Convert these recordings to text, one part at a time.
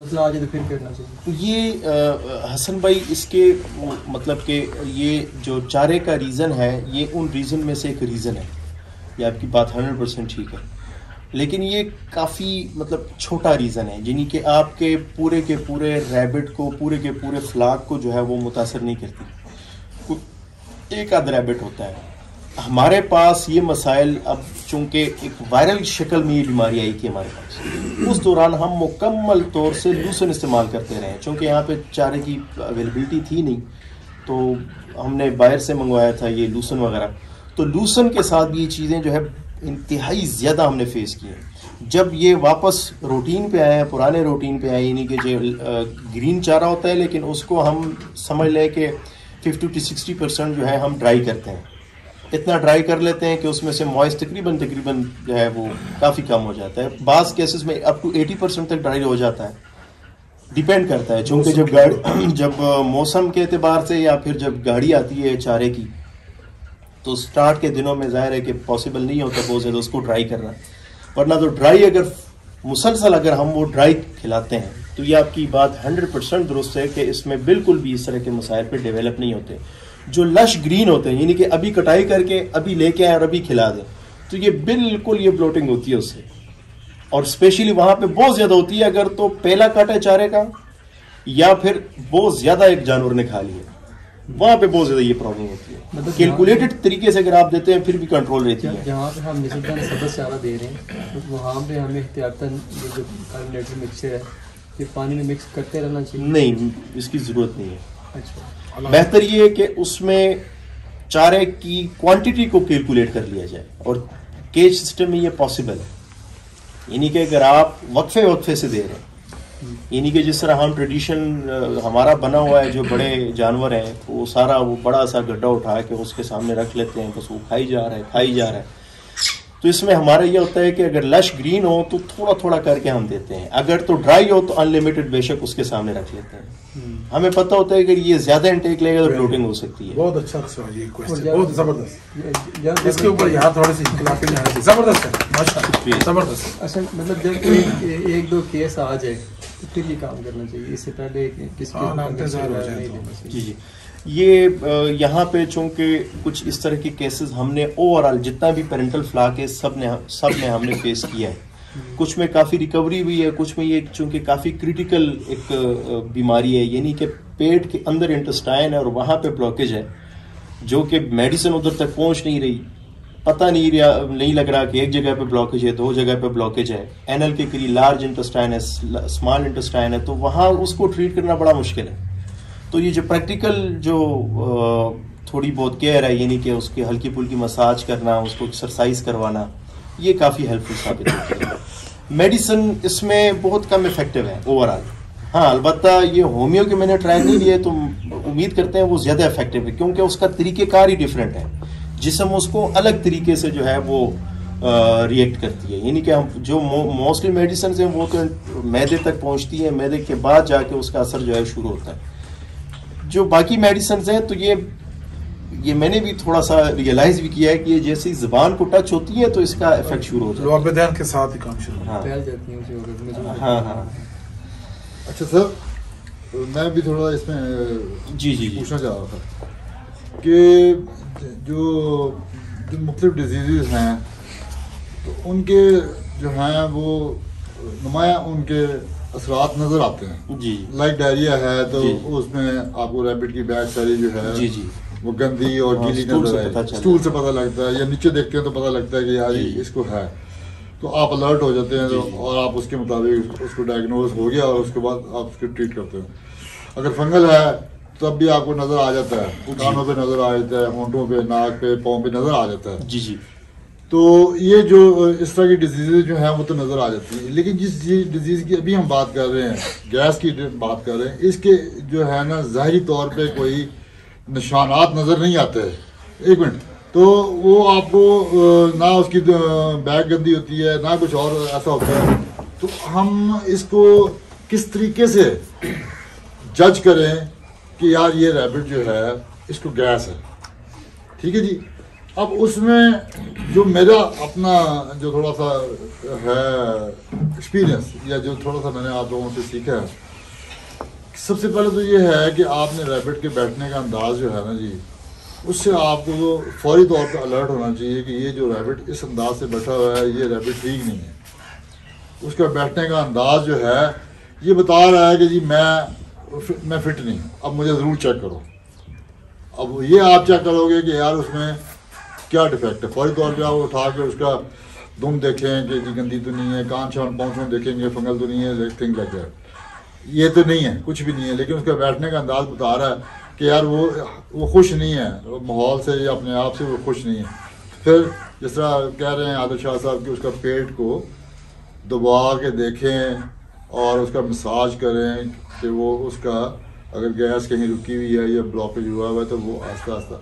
आज तो फिर करना चाहिए ये हसन भाई, इसके मतलब कि ये जो चारे का रीज़न है, ये उन रीज़न में से एक रीज़न है। ये आपकी बात 100% ठीक है, लेकिन ये काफ़ी मतलब छोटा रीज़न है, यानी कि आपके पूरे के पूरे रैबिट को, पूरे के पूरे फ्लाक को जो है वो मुतासर नहीं करती। एक आध रैबिट होता है। हमारे पास ये मसाइल अब चूँकि एक वायरल शक्ल में ये बीमारी आई थी हमारे पास, उस दौरान हम मुकम्मल तौर से लूसन इस्तेमाल करते रहे, चूँकि यहाँ पे चारे की अवेलेबिलिटी थी नहीं, तो हमने बाहर से मंगवाया था ये लूसन वगैरह। तो लूसन के साथ भी ये चीज़ें जो है इंतहाई ज़्यादा हमने फेस की हैं। जब ये वापस रूटीन पे आए हैं, पुराने रूटीन पे आए, यानी कि जो ग्रीन चारा होता है, लेकिन उसको हम समझ लें कि 50 to 60% जो है हम ड्राई करते हैं। इतना ड्राई कर लेते हैं कि उसमें से मॉइस्ट तकरीबन जो है वो काफ़ी कम हो जाता है। बाज़ केसेस में अप टू 80% तक ड्राई हो जाता है, डिपेंड करता है, चूँकि जब मौसम के एतबार से या फिर जब गाड़ी आती है चारे की, तो स्टार्ट के दिनों में ज़ाहिर है कि पॉसिबल नहीं होता बहुत ज़्यादा उसको ड्राई करना, वरना तो ड्राई अगर मुसलसल अगर हम वो ड्राई खिलाते हैं तो ये आपकी बात 100% दुरुस्त है कि इसमें बिल्कुल भी इस तरह के मसाइल पे डेवलप नहीं होते। जो लश ग्रीन होते हैं, यानी कि अभी कटाई करके अभी लेके आए और अभी खिला दें, तो ये बिल्कुल ये ब्लोटिंग होती है उससे, और स्पेशली वहाँ पे बहुत ज़्यादा होती है अगर तो पहला काटा है चारे का या फिर बहुत ज़्यादा एक जानवर ने खा लिया, वहाँ पे बहुत ज़्यादा ये प्रॉब्लम होती है। मतलब कैलकुलेटेड तरीके से अगर आप देते हैं फिर भी कंट्रोल रहती है। जहाँ पे हम निस्बतन सब्ज़ चारा दे रहे हैं तो वहाँ पे हमें एहतियातन जो कार्बोनेटेड मिक्सचर है ये पानी में मिक्स करते रहना चाहिए? नहीं, इसकी ज़रूरत नहीं है। अच्छा, बेहतर ये है कि उसमें चारे की क्वांटिटी को कैलकुलेट कर लिया जाए, और केज सिस्टम में ये पॉसिबल है, यानी कि अगर आप वक्फे से दे रहे हैं, यानी कि जिस तरह हम ट्रेडिशन हमारा बना हुआ है, जो बड़े जानवर हैं वो सारा वो बड़ा सा गड्ढा उठा के उसके सामने रख लेते हैं, बस वो खाई जा रहा है। तो इसमें हमारा ये होता है कि अगर लश ग्रीन हो तो थोड़ा थोड़ा करके हम देते हैं, अगर तो ड्राई हो तो अनलिमिटेड बेशक उसके सामने रख लेते हैं। हमें पता होता है कि ये ज्यादा इंटेक लेगा तो ब्लोटिंग हो सकती है। बहुत अच्छा सवाल, ये क्वेश्चन बहुत जबरदस्त, इसके ऊपर यहाँ थोड़ी सी जबरदस्त है, माशाल्लाह जबरदस्त। अच्छा, मतलब जब एक दो केस आ जाए तो फिर ये काम करना चाहिए, इससे पहले जी। ये यहाँ पे चूँकि कुछ इस तरह के केसेस हमने ओवरऑल जितना भी पेरेंटल फ्लाक है सब में हमने फेस किया है। कुछ में काफ़ी रिकवरी हुई है, कुछ में ये चूँकि काफ़ी क्रिटिकल एक बीमारी है, यानी कि पेट के अंदर इंटेस्टाइन है और वहाँ पे ब्लॉकेज है, जो कि मेडिसिन उधर तक पहुँच नहीं रही, पता नहीं लग रहा कि एक जगह पे ब्लॉकेज है, दो जगह पे ब्लॉकेज है, एनल के करीब लार्ज इंटेस्टाइन है, स्मॉल इंटेस्टाइन है, तो वहाँ उसको ट्रीट करना बड़ा मुश्किल है। तो ये जो प्रैक्टिकल जो थोड़ी बहुत केयर है, यानी कि उसकी हल्की फुल्की मसाज करना, उसको एक्सरसाइज करवाना, ये काफ़ी हेल्पफुल साबित होती है। मेडिसिन इसमें बहुत कम इफेक्टिव है ओवरऑल। हाँ, अलबत्ता ये होम्यो के मैंने ट्राई नहीं लिए, तो उम्मीद करते हैं वो ज़्यादा इफेक्टिव है, क्योंकि उसका तरीक़ेकार ही डिफरेंट है, जिस्म उसको अलग तरीके से जो है वो रिएक्ट करती है। यानी कि हम जो मोस्टली मेडिसिन हैं वो तो मैदे तक पहुंचती है, मैदे के बाद जाके उसका असर जो है शुरू होता है। जो बाकी मेडिसिन हैं तो ये मैंने भी थोड़ा सा रियलाइज भी किया है कि ये जैसे ही ज़बान को टच होती है तो इसका इफेक्ट शुरू हो जाता है, के साथ ही काम शुरू। हाँ। अच्छा सर, मैं भी थोड़ा इसमें जी पूछना चाह रहा था कि जो मुख्तलिफ डिजीज़ हैं तो उनके जो हैं वो नुमाया उनके असरात नज़र आते हैं जी। लाइक डायरिया है तो उसमें आपको रैबिट की बैग सारी जो है जी वो गंदी और गीली नजर आए, स्टूल से पता लगता है, या नीचे देखते हैं तो पता लगता है कि यार इसको है, तो आप अलर्ट हो जाते हैं और आप उसके मुताबिक उसको डायग्नोज हो गया और उसके बाद आप उसको ट्रीट करते हैं। अगर फंगल है तब भी आपको नजर आ जाता है, कानों पे नजर आ जाता है, होंठों पे, नाक पे, पाँव पे नजर आ जाता है। जी। तो ये जो इस तरह की डिजीज़ जो हैं वो तो नज़र आ जाती है, लेकिन जिस डिजीज़ की अभी हम बात कर रहे हैं, गैस की बात कर रहे हैं, इसके जो है ना ज़ाहिरी तौर पे कोई निशानात नज़र नहीं आते हैं। एक मिनट, तो वो आपको ना उसकी बैग गंदी होती है ना कुछ और ऐसा होता है, तो हम इसको किस तरीके से जज करें कि यार ये रैबिट जो है इसको गैस है? ठीक है जी, अब उसमें जो मेरा अपना जो थोड़ा सा है एक्सपीरियंस या जो थोड़ा सा मैंने आप लोगों से सीखा है, सबसे पहले तो ये है कि आपने रैबिट के बैठने का अंदाज जो है ना जी, उससे आपको तो फौरी तौर पर अलर्ट होना चाहिए कि ये जो रैबिट इस अंदाज से बैठा हुआ है ये रैबिट ठीक नहीं है। उसका बैठने का अंदाज जो है ये बता रहा है कि जी मैं फिट नहीं, अब मुझे ज़रूर चेक करो। अब ये आप चेक करोगे कि यार उसमें क्या डिफेक्ट है, फौरी तौर पे आप उठा के उसका दुम देखें कि जी गंदी तो नहीं है, कान शान पाँचों देखेंगे फंगल तो नहीं है, थिंग लाइक दैट, ये तो नहीं है, कुछ भी नहीं है। लेकिन उसका बैठने का अंदाज बता रहा है कि यार वो खुश नहीं है माहौल से या अपने आप से वो खुश नहीं है। फिर जिस तरह कह रहे हैं आदिल शाह साहब कि उसका पेट को दबा के देखें और उसका मसाज करें कि वो उसका अगर गैस कहीं रुकी हुई है या ब्लॉकेज हुआ हुआ है तो वो आस्ता आस्ता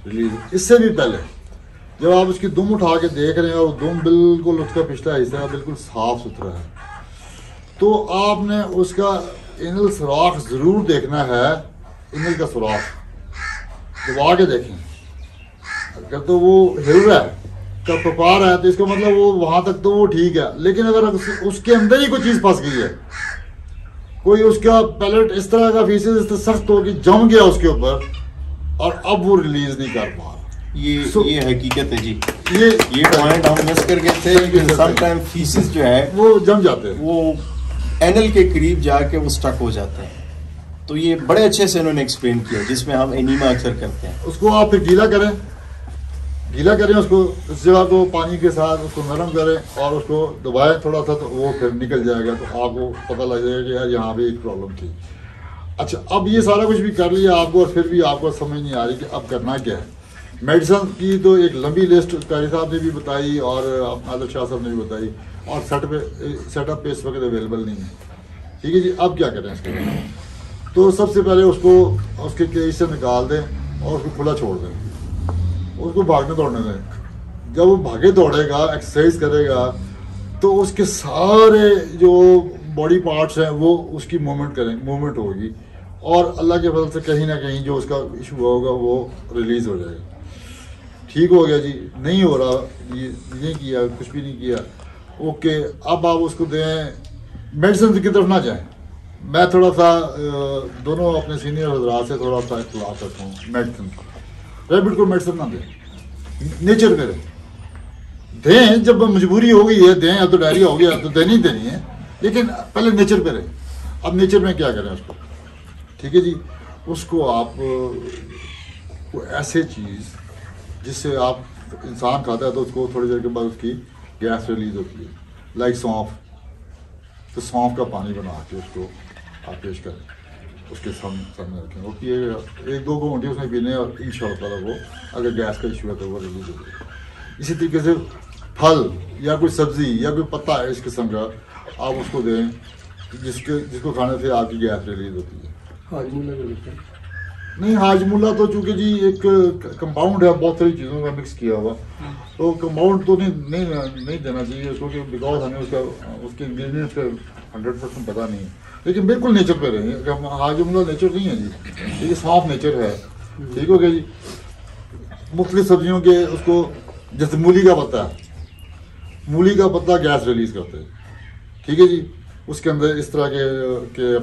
रिलीज। इससे भी पहले जब आप उसकी दुम उठा के देख रहे हैं और दुम बिल्कुल उसका पिछला हिस्सा बिल्कुल साफ सुथरा है, तो आपने उसका इनल सुराख ज़रूर देखना है। इनल का सुराख दबा के देखें, अगर तो वो हिल रहा है का पपा रहा है तो इसका मतलब वो वहां तक तो वो ठीक है। लेकिन अगर उसके अंदर ही कोई चीज़ फंस गई है, कोई उसका पैलेट इस तरह का फीसेस इस तरह सख्त हो कि जम गया उसके ऊपर और अब वो रिलीज नहीं कर पा रहा, ये हकीकत है जी। ये पॉइंट हम मिस कर गए थे कि समटाइम फीसेस जो है वो जम जाते हैं, वो एनल के करीब जाके वो स्टक हो जाते हैं। तो ये बड़े अच्छे से उन्होंने एक्सप्लेन किया, जिसमें हम एनीमा अक्सर करते हैं। उसको आप फिर गीला करें उसको, उस जगह को पानी के साथ उसको नरम करें और उसको दबाएं थोड़ा सा, तो वो फिर निकल जाएगा। तो आपको पता लग जाएगा कि यार यहाँ पे एक प्रॉब्लम थी। अच्छा, अब ये सारा कुछ भी कर लिया आपको और फिर भी आपको समझ नहीं आ रही कि अब करना क्या है। मेडिसिन की तो एक लंबी लिस्ट कारी साहब ने भी बताई और आदिल शाह साहब ने भी बताई, और सेटअप पे इस वक्त अवेलेबल नहीं है। ठीक है जी, अब क्या करें इसके लिए? तो सबसे पहले उसको उसके केज से निकाल दें और उसको खुला छोड़ दें, उसको भागने दौड़ने दें। जब वो भागे दौड़ेगा, एक्सरसाइज करेगा, तो उसके सारे जो बॉडी पार्ट्स हैं वो उसकी मूवमेंट होगी और अल्लाह के फजल से कहीं ना कहीं जो उसका इशू होगा वो रिलीज़ हो जाएगा। ठीक हो गया जी, नहीं हो रहा, ये नहीं किया, कुछ भी नहीं किया, ओके, अब आप उसको दें। मेडिसिन की तरफ ना जाएं। मैं थोड़ा सा दोनों अपने सीनियर हजरात से थोड़ा सा इख्तिलाफ रखता हूँ। मेडिसिन रैबिट को मेडिसिन ना दें, नेचर करें, दें जब मजबूरी हो गई है दें, अब तो डायरिया हो गया तो देनी देनी है, लेकिन पहले नेचर करें। अब नेचर में क्या करें उसको? ठीक है जी, उसको आप कोई ऐसे चीज़ जिससे आप इंसान खाता है तो उसको थोड़ी देर के बाद उसकी गैस रिलीज होती है, लाइक सौंफ। तो सौंफ का पानी बना के उसको आप पेश करें, उसके सामने रखें, वो पिएगा 1-2 घंटे उसमें पीने और इंशाअल्लाह वो अगर गैस का इशू है तो वो रिलीज हो जाएगा। इसी तरीके से फल या कोई सब्ज़ी या कोई पत्ता है इस किस्म का आप उसको दें जिसको खाने से आपकी गैस रिलीज होती है। नहीं, हाजमुला तो चूँकि जी एक कंपाउंड है, बहुत सारी चीज़ों का मिक्स किया हुआ, तो कंपाउंड तो नहीं देना चाहिए उसको, कि बिकॉज हमें उसके इंग्रेडिएंट्स का 100% पता नहीं है। लेकिन बिल्कुल नेचर पे रहे, हाजमुला नेचर नहीं है जी, ये सॉफ्ट नेचर है। ठीक हो गया जी। मुख्तलिफ सब्जियों के उसको, जैसे मूली का पत्ता गैस रिलीज करते हैं। ठीक है जी, उसके अंदर इस तरह के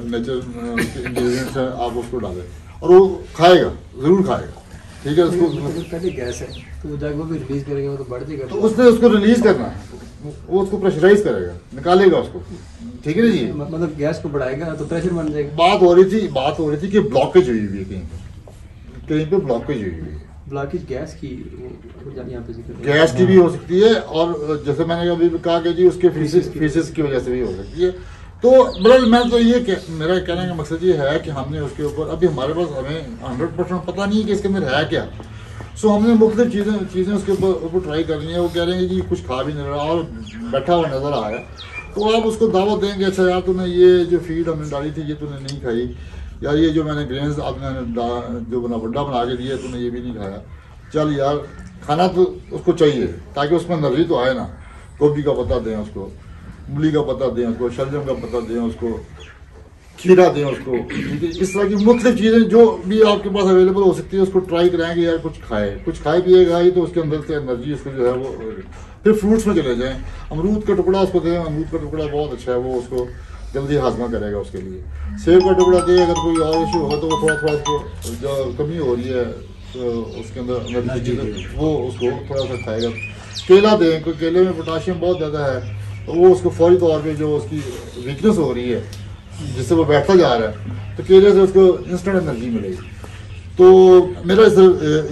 नेचर के इंग्रेडिएंट्स हैं, आप उसको डालें और वो खाएगा, ज़रूर खाएगा। ठीक है, उसको पहले गैस है तो वो जाके वो भी रिलीज करेगा, वो तो बढ़ जाएगा, तो उसने उसको रिलीज करना है, वो उसको प्रेशराइज करेगा, निकालेगा उसको। ठीक है जी, मतलब गैस को बढ़ाएगा तो प्रेशर बन जाएगा। बात हो रही थी कि ब्लॉकेज हुई हुई है, कहीं पे ब्लॉकेज हुई हुई है। ब्लॉकेज गैस की यहाँ पे गैस की भी हो सकती है, और जैसे मैंने अभी कहा कि जी उसके फीसेस की वजह से भी हो सकती है। तो बहरहाल मैं तो मेरा कहने का मकसद ये है कि हमने उसके ऊपर, अभी हमारे पास हमें 100% पता नहीं है कि इसके अंदर है क्या, सो हमने मुख्तलिफ चीज़ें उसके ऊपर ट्राई करनी है। वो कह रहे हैं कि कुछ खा भी नहीं रहा और बैठा हुआ नज़र आया, तो आप उसको दावत देंगे, अच्छा यार तूने ये जो फीड हमने डाली थी ये तूने नहीं खाई, यार ये जो मैंने ग्रेन्स आपने जो वड्डा बना के दिया तूने ये भी नहीं खाया, चल यार खाना तो उसको चाहिए ताकि उसमें एनर्जी तो आए ना। गोभी का पत्ता दें उसको, मूली का पत्ता दें उसको, शलजम का पत्ता दें उसको, खीरा दें उसको, ठीक है। इस तरह की मुख्तलिफ चीज़ें जो भी आपके पास अवेलेबल हो सकती है उसको ट्राई कराएंगे यार, कुछ खाए पिएगा ही तो उसके अंदर से एनर्जी उसको जो है वो। फिर फ्रूट्स में चले जाएँ, अमरूद का टुकड़ा उसको दें, अमरूद का टुकड़ा बहुत अच्छा है, वो उसको जल्दी हाजमा करेगा उसके लिए। सेब का टुकड़ा दें, अगर कोई और इशू होगा तो वो थोड़ा उसको जो कमी हो रही है तो उसके अंदर एनर्जी वो उसको थोड़ा सा खाएगा। केला दें, कोई केले में पोटाशियम बहुत ज़्यादा है तो वो उसको फौरी तौर पे जो उसकी वीकनेस हो रही है जिससे वो बैठता जा रहा है तो केले से उसको इंस्टेंट एनर्जी मिलेगी। तो मेरा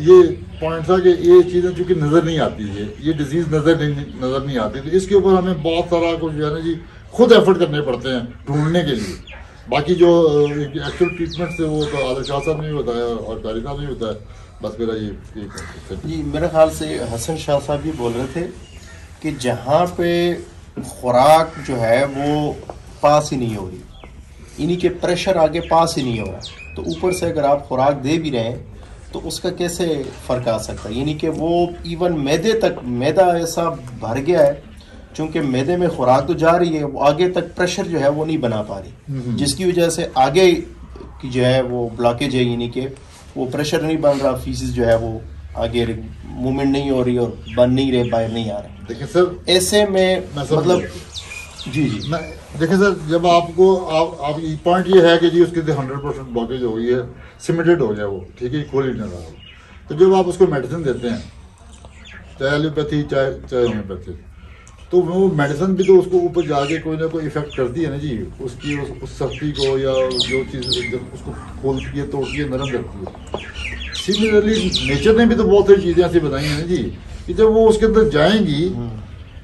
ये पॉइंट था कि ये चीज़ें चूँकि नज़र नहीं आती है, ये डिजीज़ नज़र नहीं आती, तो इसके ऊपर हमें बहुत सारा कुछ जो है ना जी खुद एफर्ट करने पड़ते हैं ढूंढने के लिए। बाकी जो एक्चुअल ट्रीटमेंट से वो तो आदिल शाह साहब ने बताया और कारी साहब ने बताया। बस मेरा ये जी मेरे ख्याल से हसन शाह साहब भी बोल रहे थे कि जहाँ पे खुराक जो है वो पास ही नहीं हो रही, इन्हीं के प्रेशर आगे पास ही नहीं हो रहा, तो ऊपर से अगर आप खुराक दे भी रहे हैं तो उसका कैसे फ़र्क आ सकता है। यानी कि वो इवन मैदे तक, मैदा ऐसा भर गया है चूँकि मैदे में खुराक तो जा रही है, वो आगे तक प्रेशर जो है वो नहीं बना पा रही, जिसकी वजह से आगे की जो है वो ब्लॉकेज है, यानी कि वो प्रेशर नहीं बन रहा, फीसिस जो है वो आगे मूवमेंट नहीं हो रही और बन नहीं रहे, बाहर नहीं आ रहे। देखिए सर, ऐसे में मतलब जी देखिए सर, जब आपको आप पॉइंट ये है कि जी उसके 100% ब्लॉकेज हो गई है, सिमेंटेड हो गया वो, ठीक है, खोल ही नहीं रहा, तो जब आप उसको मेडिसिन देते हैं, चाहे एलोपैथी चाहे होम्योपैथी, तो वो मेडिसिन भी तो उसको ऊपर जाके कोई ना कोई इफेक्ट करती है ना जी, उसकी उस सख्ती को या जो चीज़ जब उसको खोलती है तोड़ती है, नरम करती है। सिमिलरली नेचर ने भी तो बहुत सारी चीज़ें ऐसी बताई हैं ना जी कि जब वो उसके अंदर जाएंगी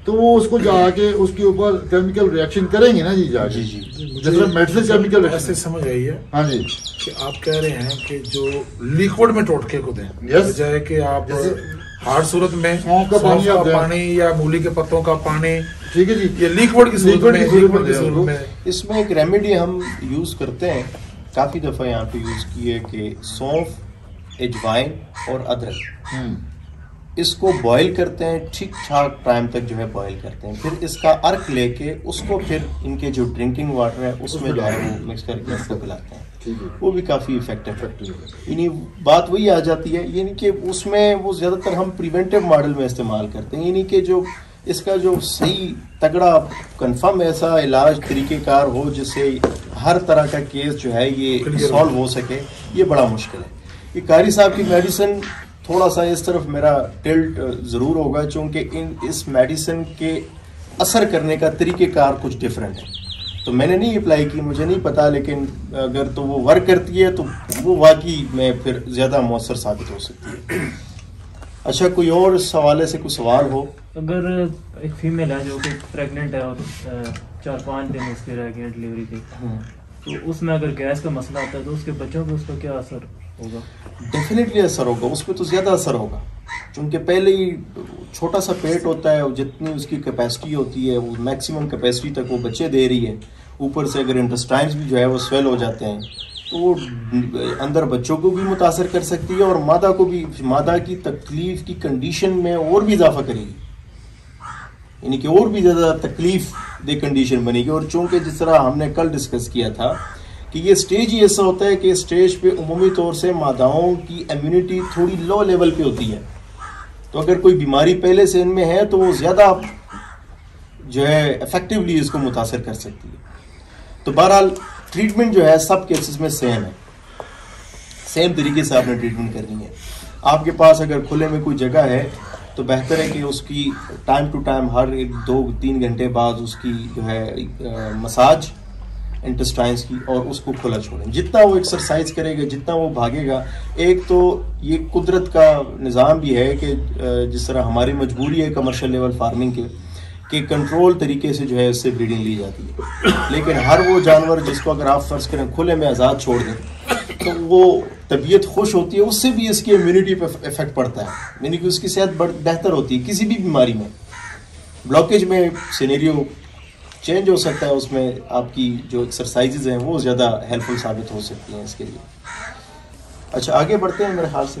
तो वो उसको जाके उसके ऊपर केमिकल रिएक्शन करेंगे ना जी जाके, जैसे मेडिसिन केमिकल ऐसे समझ आई है। हाँ जी, कि आप कह रहे हैं कि जो लिक्विड में टोटके को दें, बजाय कि आप हार्ड सूरत में सौंफ का पानी या मूली के पत्तों का पानी, ठीक है जी, ये लिक्विड की सूरत में इसमें एक रेमेडी हम यूज करते हैं, काफी दफा यहाँ पे यूज की है कि सौंफ, अजवाइन और अदरक, इसको बॉईल करते हैं, ठीक ठाक टाइम तक जो है बॉईल करते हैं, फिर इसका अर्क लेके उसको फिर इनके जो ड्रिंकिंग वाटर है उसमें जो है वो मिक्स करके इसको पिलाते हैं, वो भी काफ़ी इफेक्टिव है। यानी बात वही आ जाती है, यानी कि उसमें वो ज़्यादातर हम प्रिवेंटिव मॉडल में इस्तेमाल करते हैं, यानी कि जो इसका जो सही तगड़ा कंफर्म ऐसा इलाज तरीक़ेकार हो जिससे हर तरह का केस जो है ये सॉल्व हो सके, ये बड़ा मुश्किल है। ये कारी साहब की मेडिसिन थोड़ा सा इस तरफ मेरा टिल्ट ज़रूर होगा, चूँकि इस मेडिसिन के असर करने का तरीक़ेकार कुछ डिफरेंट है, तो मैंने नहीं अप्लाई की, मुझे नहीं पता, लेकिन अगर तो वो वर्क करती है तो वो वाकई में फिर ज़्यादा मौसर साबित हो सकती है। अच्छा, कोई और इस हवाले से कोई सवाल हो? अगर एक फीमेल है जो कि प्रेग्नेंट है और 4-5 दिन उसके रह गए डिलीवरी के, तो उसमें अगर गैस का मसला आता है तो उसके बच्चों पे उसका क्या असर होगा? डेफिनेटली असर होगा, उस पर तो ज़्यादा असर होगा, क्योंकि पहले ही छोटा सा पेट होता है, जितनी उसकी कैपेसिटी होती है वो मैक्सिमम कैपेसिटी तक वो बच्चे दे रही है, ऊपर से अगर इंटेस्टाइन्स भी जो है वो स्वेल हो जाते हैं तो वो अंदर बच्चों को भी मुतासर कर सकती है और मादा को भी, मादा की तकलीफ की कंडीशन में और भी इजाफा करेगी, यानी कि और भी ज़्यादा तकलीफ दे कंडीशन बनेगी। और चूँकि जिस तरह हमने कल डिस्कस किया था कि ये स्टेज ही ऐसा होता है कि स्टेज पे उमूमी तौर से मादाओं की इम्यूनिटी थोड़ी लो लेवल पे होती है, तो अगर कोई बीमारी पहले से इनमें है तो वो ज़्यादा जो है इफेक्टिवली इसको मुतासर कर सकती है। तो बहरहाल ट्रीटमेंट जो है सब केसेस में सेम है, सेम तरीके से आपने ट्रीटमेंट करनी है। आपके पास अगर खुले में कोई जगह है तो बेहतर है कि उसकी टाइम टू टाइम हर 1-2-3 घंटे बाद उसकी जो है मसाज इंटेस्टाइन्स की, और उसको खुला छोड़ें। जितना वो एक्सरसाइज करेगा, जितना वो भागेगा, एक तो ये कुदरत का निज़ाम भी है कि जिस तरह हमारी मजबूरी है कमर्शियल लेवल फार्मिंग के कंट्रोल तरीके से जो है इससे ब्रीडिंग ली जाती है, लेकिन हर वो जानवर जिसको अगर आप फर्ज करें खुले में आज़ाद छोड़ दें तो वो तबीयत खुश होती है, उससे भी इसकी इम्यूनिटी पर इफेक्ट पड़ता है, यानी कि उसकी सेहत बेहतर होती है। किसी भी बीमारी में ब्लॉकेज में सिनेरियो चेंज हो सकता है, उसमें आपकी जो एक्सरसाइजेज हैं वो ज़्यादा हेल्पफुल साबित हो सकती हैं इसके लिए। अच्छा, आगे बढ़ते हैं मेरे ख्याल से।